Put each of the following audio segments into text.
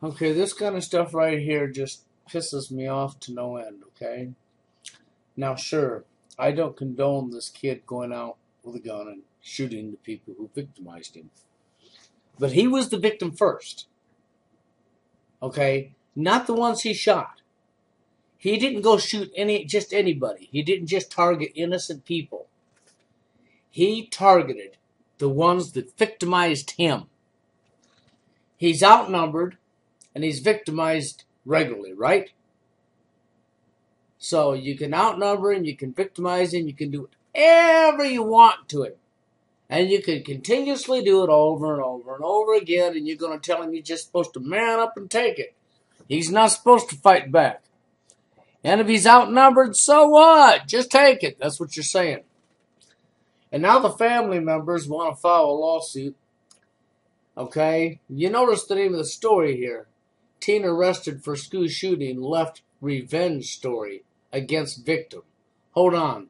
Okay, this kind of stuff right here just pisses me off to no end, okay? Now, sure, I don't condone this kid going out with a gun and shooting the people who victimized him. But he was the victim first, okay? Not the ones he shot. He didn't go shoot just anybody. He didn't just target innocent people. He targeted the ones that victimized him. He's outnumbered, and he's victimized regularly, right? So you can outnumber him, you can victimize him, you can do whatever you want to him. And you can continuously do it over and over and over again, and you're going to tell him you're just supposed to man up and take it. He's not supposed to fight back. And if he's outnumbered, so what? Just take it. That's what you're saying. And now the family members want to file a lawsuit. Okay? You notice the name of the story here. Teen arrested for school shooting left revenge story against victim. Hold on.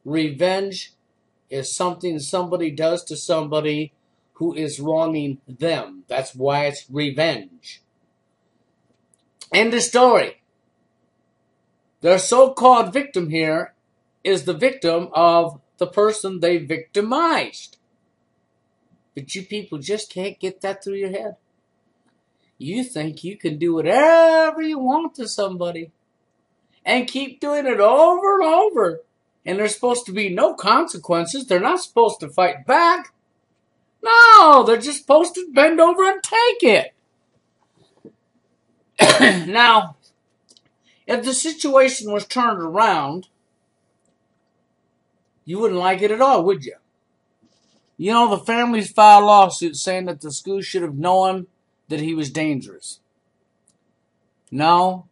Revenge is something somebody does to somebody who is wronging them. That's why it's revenge. End of story. Their so-called victim here is the victim of the person they victimized. But you people just can't get that through your head. You think you can do whatever you want to somebody and keep doing it over and over. And there's supposed to be no consequences. They're not supposed to fight back. No, they're just supposed to bend over and take it. Now, if the situation was turned around, you wouldn't like it at all, would you? You know, the families filed lawsuits saying that the school should have known that he was dangerous. No.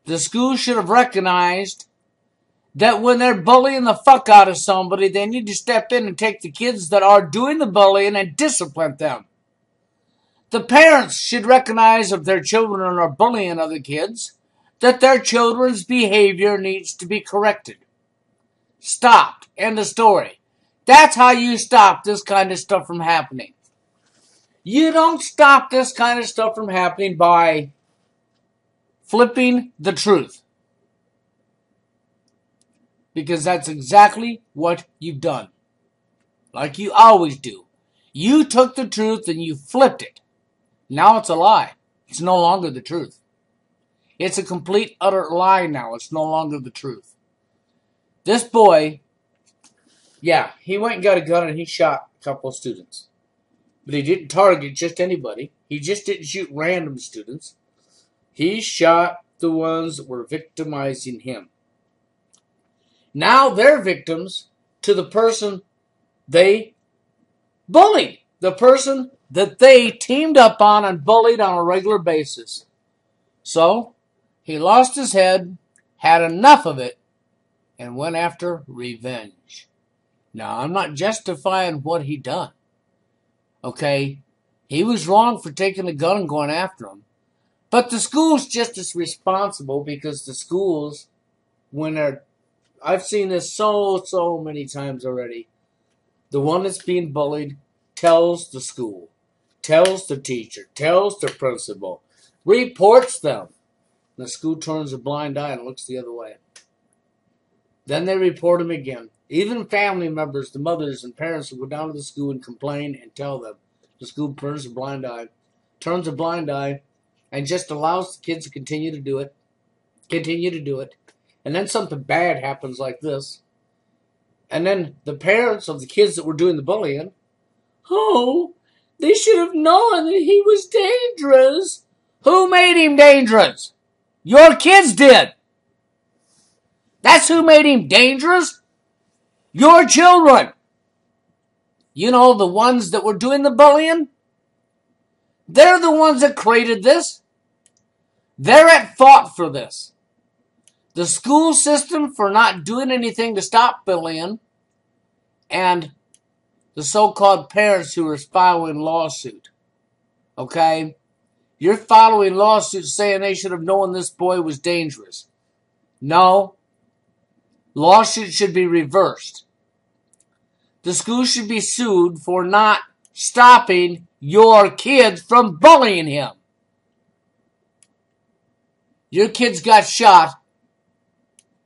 The school should have recognized that when they're bullying the fuck out of somebody, they need to step in and take the kids that are doing the bullying and discipline them. The parents should recognize if their children are bullying other kids, that their children's behavior needs to be corrected. Stopped. End of story. That's how you stop this kind of stuff from happening. You don't stop this kind of stuff from happening by flipping the truth. Because that's exactly what you've done. Like you always do. You took the truth and you flipped it. Now it's a lie. It's no longer the truth. It's a complete, utter lie now. It's no longer the truth. This boy, yeah, he went and got a gun and he shot a couple of students. But he didn't target just anybody. He just didn't shoot random students. He shot the ones that were victimizing him. Now they're victims to the person they bullied. The person that they teamed up on and bullied on a regular basis. So, he lost his head, had enough of it, and went after revenge. Now, I'm not justifying what he done. Okay? He was wrong for taking a gun and going after him. But the school's just as responsible because the schools, when they're... I've seen this so many times already. The one that's being bullied tells the school, tells the teacher, tells the principal, reports them. The school turns a blind eye and looks the other way. Then they report him again. Even family members, the mothers and parents will go down to the school and complain and tell them. The school turns a blind eye, and just allows the kids to continue to do it. And then something bad happens like this. And then the parents of the kids that were doing the bullying, oh, they should have known that he was dangerous. Who made him dangerous? Your kids did. That's who made him dangerous. Your children. You know, the ones that were doing the bullying? They're the ones that created this. They're at fault for this. The school system for not doing anything to stop bullying, and the so-called parents who are filing lawsuit. Okay? You're filing lawsuits saying they should have known this boy was dangerous. No. Lawsuit should be reversed. The school should be sued for not stopping your kids from bullying him. Your kids got shot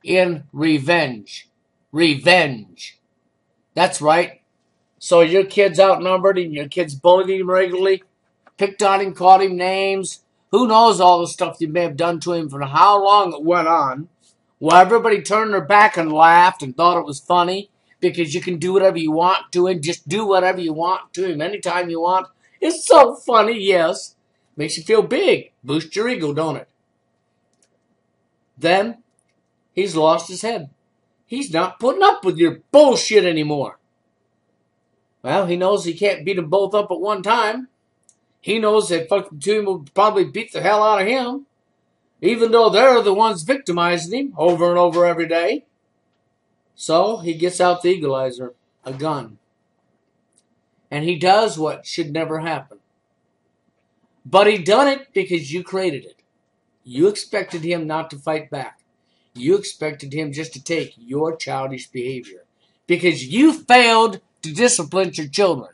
in revenge. Revenge. That's right. So your kid's outnumbered and your kids bullied him regularly, picked on him, called him names. Who knows all the stuff you may have done to him for how long it went on. Well, everybody turned their back and laughed and thought it was funny because you can do whatever you want to him. Just do whatever you want to him anytime you want. It's so funny, yes. Makes you feel big. Boosts your ego, don't it? Then he's lost his head. He's not putting up with your bullshit anymore. Well, he knows he can't beat them both up at one time. He knows that fucking two of them will probably beat the hell out of him, even though they're the ones victimizing him over and over every day. So he gets out the equalizer, a gun. And he does what should never happen. But he done it because you created it. You expected him not to fight back. You expected him just to take your childish behavior. Because you failed to discipline your children.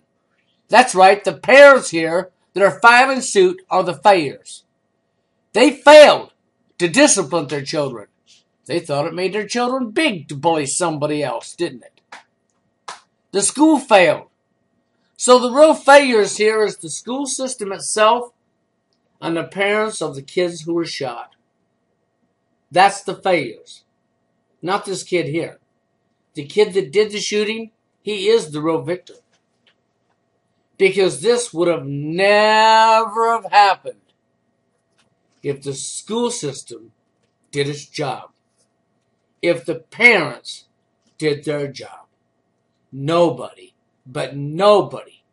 That's right, the parents here that are filing suit are the failures. They failed to discipline their children. They thought it made their children big to bully somebody else, didn't it? The school failed. So the real failures here is the school system itself and the parents of the kids who were shot. That's the failures. Not this kid here. The kid that did the shooting, he is the real victim. Because this would have never have happened if the school system did its job. If the parents did their job. Nobody, but nobody,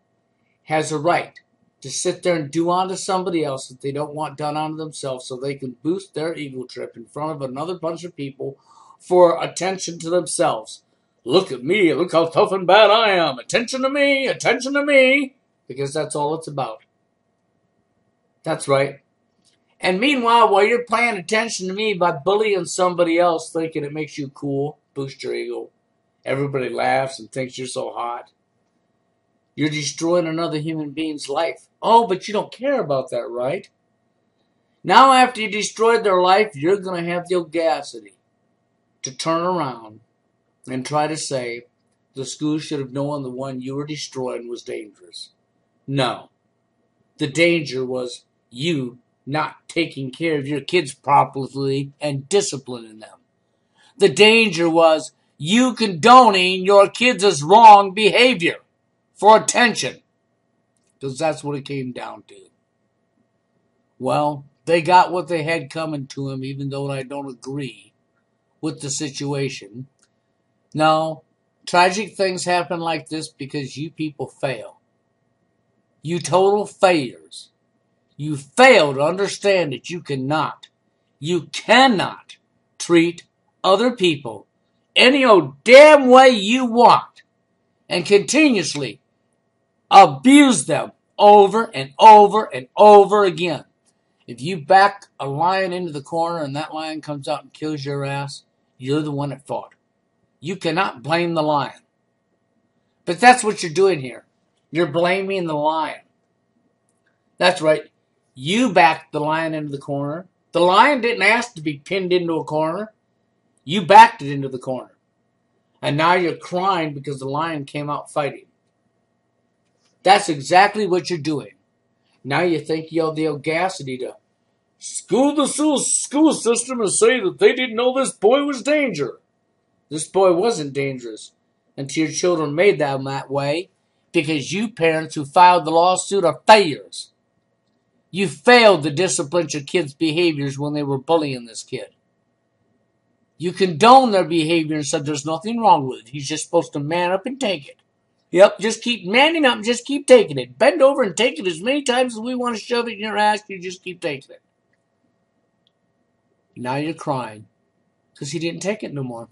has a right to sit there and do unto somebody else that they don't want done unto themselves so they can boost their ego trip in front of another bunch of people for attention to themselves. Look at me, look how tough and bad I am. Attention to me, attention to me. Because that's all it's about. That's right. And meanwhile, while you're paying attention to me by bullying somebody else, thinking it makes you cool, boost your ego, everybody laughs and thinks you're so hot, you're destroying another human being's life. Oh, but you don't care about that, right? Now after you destroyed their life, you're going to have the audacity to turn around and try to say the school should have known the one you were destroying was dangerous. No. The danger was you not taking care of your kids properly and disciplining them. The danger was you condoning your kids' wrong behavior for attention. Because that's what it came down to. Well, they got what they had coming to them, even though I don't agree with the situation. No, tragic things happen like this because you people fail. You total failures. You fail to understand that you cannot treat other people any old damn way you want and continuously abuse them over and over and over again. If you back a lion into the corner and that lion comes out and kills your ass, you're the one that fought. You cannot blame the lion. But that's what you're doing here. You're blaming the lion. That's right. You backed the lion into the corner. The lion didn't ask to be pinned into a corner. You backed it into the corner. And now you're crying because the lion came out fighting. That's exactly what you're doing. Now you think you have the audacity to school the school system and say that they didn't know this boy was dangerous. This boy wasn't dangerous until your children made them that way because you parents who filed the lawsuit are failures. You failed to discipline your kids' behaviors when they were bullying this kid. You condoned their behavior and said there's nothing wrong with it. He's just supposed to man up and take it. Yep, just keep manning up and just keep taking it. Bend over and take it as many times as we want to shove it in your ass. You just keep taking it. Now you're crying because he didn't take it no more.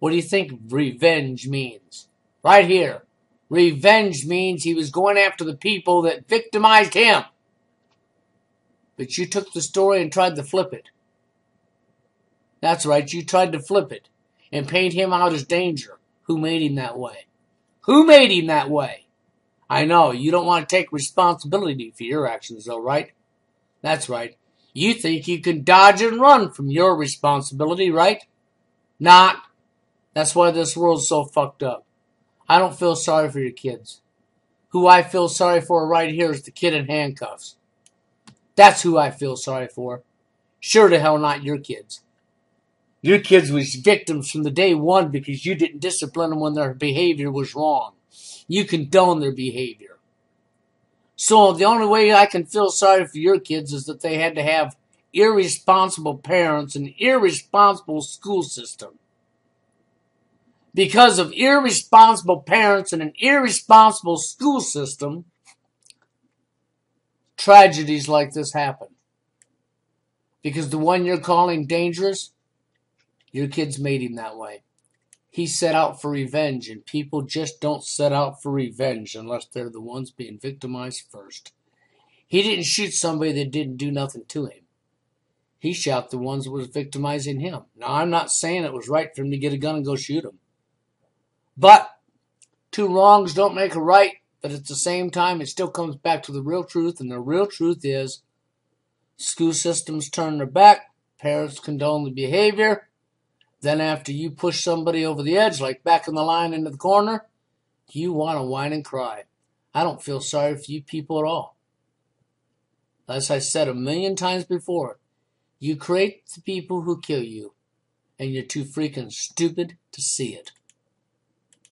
What do you think revenge means? Right here. Revenge means he was going after the people that victimized him. But you took the story and tried to flip it. That's right, you tried to flip it and paint him out as danger. Who made him that way? Who made him that way? I know, you don't want to take responsibility for your actions though, right? That's right. You think you can dodge and run from your responsibility, right? Not. That's why this world's so fucked up. I don't feel sorry for your kids. Who I feel sorry for right here is the kid in handcuffs. That's who I feel sorry for. Sure to hell not your kids. Your kids was victims from the day one because you didn't discipline them when their behavior was wrong. You condone their behavior. So the only way I can feel sorry for your kids is that they had to have irresponsible parents and irresponsible school system. Because of irresponsible parents and an irresponsible school system, tragedies like this happen. Because the one you're calling dangerous, your kids made him that way. He set out for revenge, and people just don't set out for revenge unless they're the ones being victimized first. He didn't shoot somebody that didn't do nothing to him. He shot the ones that was victimizing him. Now, I'm not saying it was right for him to get a gun and go shoot him. But two wrongs don't make a right, but at the same time, it still comes back to the real truth, and the real truth is school systems turn their back, parents condone the behavior. Then after you push somebody over the edge, like back in the line into the corner, you want to whine and cry. I don't feel sorry for you people at all. As I said 1,000,000 times before, you create the people who kill you, and you're too freaking stupid to see it.